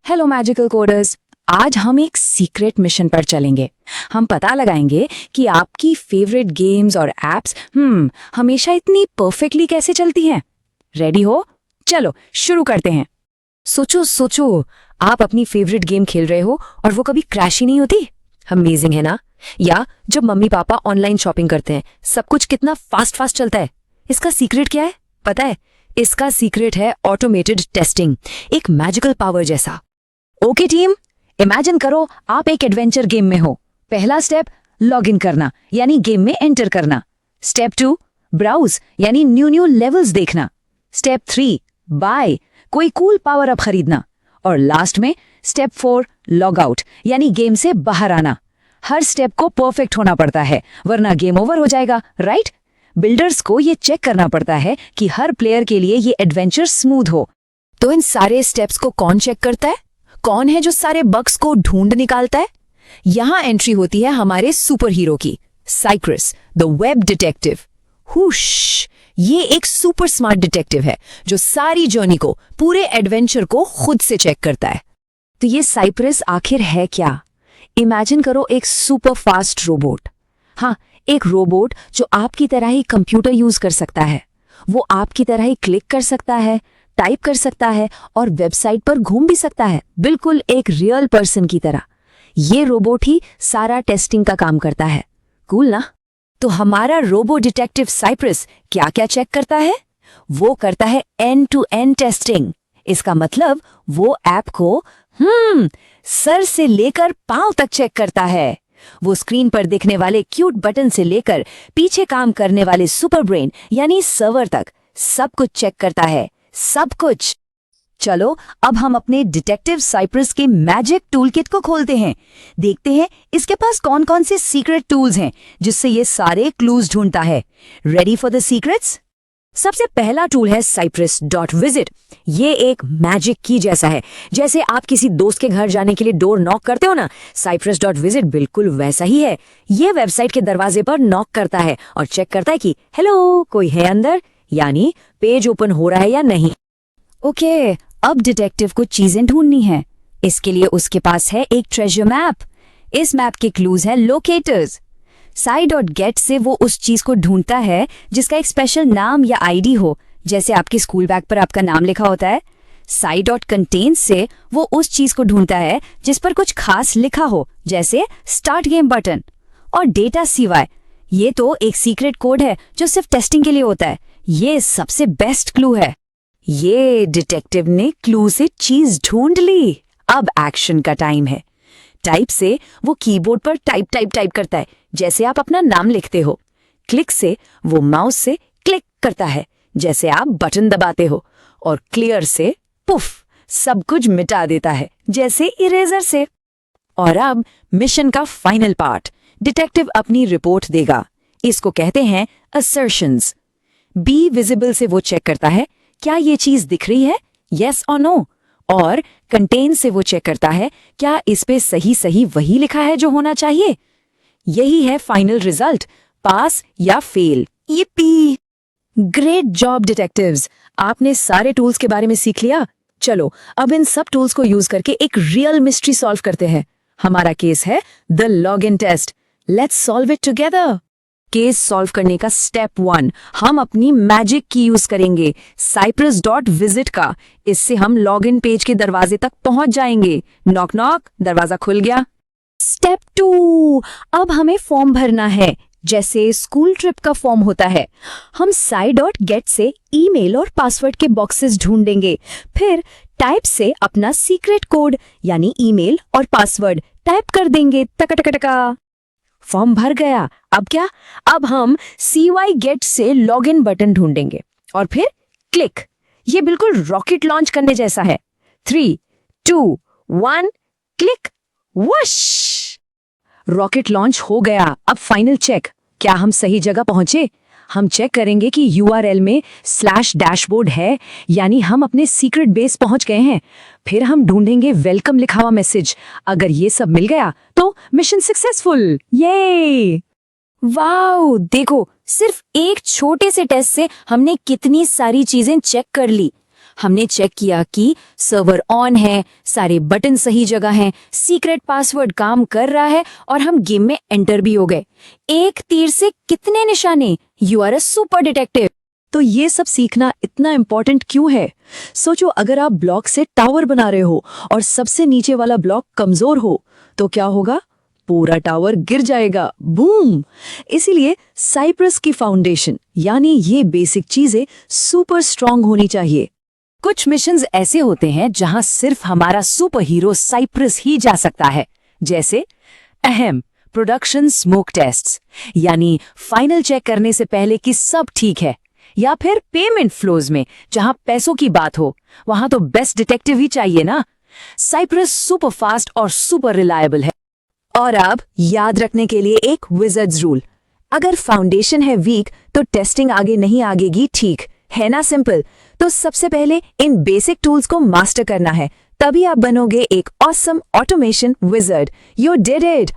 Hello magical coders. आज हम एक सीक्रेट मिशन पर चलेंगे। हम पता लगाएंगे कि आपकी फेवरेट गेम्स और एप्स हमेशा इतनी परफेक्टली कैसे चलती हैं। रेडी हो? चलो शुरू करते हैं। सोचो आप अपनी फेवरेट गेम खेल रहे हो और वो कभी क्रैश ही नहीं होती। अमेजिंग है ना? या जब मम्मी पापा ऑनलाइन शॉपिंग करते हैं, सब कुछ कितना फास्ट चलता है। इसका सीक्रेट क्या है पता है? इसका सीक्रेट है ऑटोमेटेड टेस्टिंग, एक मैजिकल पावर जैसा। ओके टीम, इमेजिन करो आप एक एडवेंचर गेम में हो। पहला स्टेप लॉग इन करना यानी गेम में एंटर करना। स्टेप 2 ब्राउज यानी न्यू लेवल्स देखना। स्टेप 3 बाय, कोई कूल पावर अप खरीदना। और लास्ट में स्टेप 4 लॉग आउट यानी गेम से बाहर आना। हर स्टेप को परफेक्ट होना पड़ता है वरना गेम ओवर हो जाएगा, राइट? बिल्डर्स को ये चेक करना पड़ता है कि हर प्लेयर के लिए ये एडवेंचर स्मूथ हो। तो इन सारे स्टेप्स को कौन चेक करता है? कौन है जो सारे बग्स को ढूंढ निकालता है? यहां एंट्री होती है हमारे सुपर हीरो की, साइप्रस द वेब डिटेक्टिव। हुश, ये एक सुपर स्मार्ट डिटेक्टिव है जो सारी जर्नी को, पूरे एडवेंचर को खुद से चेक करता है। तो ये साइप्रस आखिर है क्या? इमेजिन करो एक सुपर फास्ट रोबोट। हाँ, एक रोबोट जो आपकी तरह ही कंप्यूटर यूज कर सकता है। वो आपकी तरह ही क्लिक कर सकता है, टाइप कर सकता है और वेबसाइट पर घूम भी सकता है, बिल्कुल एक रियल पर्सन की तरह। ये रोबोट ही सारा टेस्टिंग का काम करता है। कूल ना? तो हमारा रोबो डिटेक्टिव साइप्रस क्या क्या चेक करता है? वो करता है एंड टू एंड टेस्टिंग। इसका मतलब वो ऐप को सर से लेकर पांव तक चेक करता है। वो स्क्रीन पर दिखने वाले क्यूट बटन से लेकर पीछे काम करने वाले सुपर ब्रेन यानी सर्वर तक सब कुछ चेक करता है, सब कुछ। चलो अब हम अपने डिटेक्टिव साइप्रस के मैजिक टूल किट को खोलते हैं। देखते हैं इसके पास कौन कौन से सीक्रेट टूल्स हैं जिससे ये सारे क्लूज ढूंढता है। Ready for the secrets? सबसे पहला टूल है cypress.visit। ये एक मैजिक की जैसा है। जैसे आप किसी दोस्त के घर जाने के लिए डोर नॉक करते हो ना, cypress.visit बिल्कुल वैसा ही है। ये वेबसाइट के दरवाजे पर नॉक करता है और चेक करता है कि हेलो, कोई है अंदर, यानी पेज ओपन हो रहा है या नहीं। ओके, अब डिटेक्टिव को चीजें ढूंढनी है। इसके लिए उसके पास है एक ट्रेजर मैप। इस मैप के क्लूज है लोकेटर्स। साई.गेट से वो उस चीज को ढूंढता है जिसका एक स्पेशल नाम या आईडी हो, जैसे आपके स्कूल बैग पर आपका नाम लिखा होता है। साई.कंटेन से वो उस चीज को ढूंढता है जिस पर कुछ खास लिखा हो, जैसे स्टार्ट गेम बटन। और डेटा सीवाई, ये तो एक सीक्रेट कोड है जो सिर्फ टेस्टिंग के लिए होता है। ये सबसे बेस्ट क्लू है। ये डिटेक्टिव ने क्लू से चीज ढूंढ ली। अब एक्शन का टाइम है। टाइप से वो कीबोर्ड पर टाइप करता है, जैसे आप अपना नाम लिखते हो। क्लिक से वो माउस से क्लिक करता है, जैसे आप बटन दबाते हो। और क्लियर से पुफ, सब कुछ मिटा देता है, जैसे इरेजर से। और अब मिशन का फाइनल पार्ट, डिटेक्टिव अपनी रिपोर्ट देगा। इसको कहते हैं असर्शंस। बी विजिबल से वो चेक करता है क्या ये चीज दिख रही है, यस और नो। और कंटेन से वो चेक करता है क्या इस पे सही वही लिखा है जो होना चाहिए। यही है फाइनल रिजल्ट, पास या fail. yippee! Great job detectives, आपने सारे टूल्स के बारे में सीख लिया। चलो अब इन सब टूल्स को यूज करके एक रियल मिस्ट्री सॉल्व करते हैं। हमारा केस है the log in test. Let's solve it together. Case solve करने का स्टेप 1, हम अपनी मैजिक की यूज करेंगे, cypress.visit का। इससे हम लॉगिन पेज के दरवाजे तक पहुंच जाएंगे। नॉक नॉक, दरवाजा खुल गया। स्टेप 2, अब हमें फॉर्म भरना है, जैसे स्कूल ट्रिप का फॉर्म होता है। हम साई.गेट से ईमेल और पासवर्ड के बॉक्सेस ढूंढेंगे। फिर टाइप से अपना सीक्रेट कोड यानी ईमेल और पासवर्ड टाइप कर देंगे। टका। फॉर्म भर गया। अब क्या? अब हम CY.get से लॉगिन बटन ढूंढेंगे और फिर क्लिक। ये बिल्कुल रॉकेट लॉन्च करने जैसा है। 3, 2, 1 क्लिक। वश, रॉकेट लॉन्च हो गया। अब फाइनल चेक, क्या हम सही जगह पहुंचे? हम चेक करेंगे कि URL में /dashboard है, यानी हम अपने सीक्रेट बेस पहुंच गए हैं। फिर हम ढूंढेंगे वेलकम लिखा हुआ मैसेज। अगर ये सब मिल गया तो मिशन सक्सेसफुल। ये वाओ, देखो सिर्फ एक छोटे से टेस्ट से हमने कितनी सारी चीजें चेक कर ली। हमने चेक किया कि सर्वर ऑन है, सारे बटन सही जगह हैं, सीक्रेट पासवर्ड काम कर रहा है और हम गेम में एंटर भी हो गए। एक तीर से कितने निशाने। You are a super detective. तो ये सब सीखना इतना इम्पोर्टेंट क्यों है? सोचो, अगर आप ब्लॉक से टावर बना रहे हो और सबसे नीचे वाला ब्लॉक कमजोर हो तो क्या होगा? पूरा टावर गिर जाएगा। बूम! इसीलिए साइप्रस की फाउंडेशन यानी ये बेसिक चीजें सुपर स्ट्रांग होनी चाहिए। कुछ मिशंस ऐसे होते हैं जहां सिर्फ हमारा सुपर हीरो साइप्रस ही जा सकता है, जैसे अहम प्रोडक्शन स्मोक टेस्ट्स, यानी फाइनल चेक करने से पहले कि सब ठीक है, या फिर पेमेंट फ्लोज में जहां पैसों की बात हो, वहां तो बेस्ट डिटेक्टिव ही चाहिए ना। साइप्रस सुपर फास्ट और सुपर रिलायबल है। और अब याद रखने के लिए एक विजर्ड्स रूल, अगर फाउंडेशन है वीक तो टेस्टिंग आगे नहीं आगेगी, ठीक है ना? सिंपल। तो सबसे पहले इन बेसिक टूल्स को मास्टर करना है, तभी आप बनोगे एक awesome automation wizard. You did it.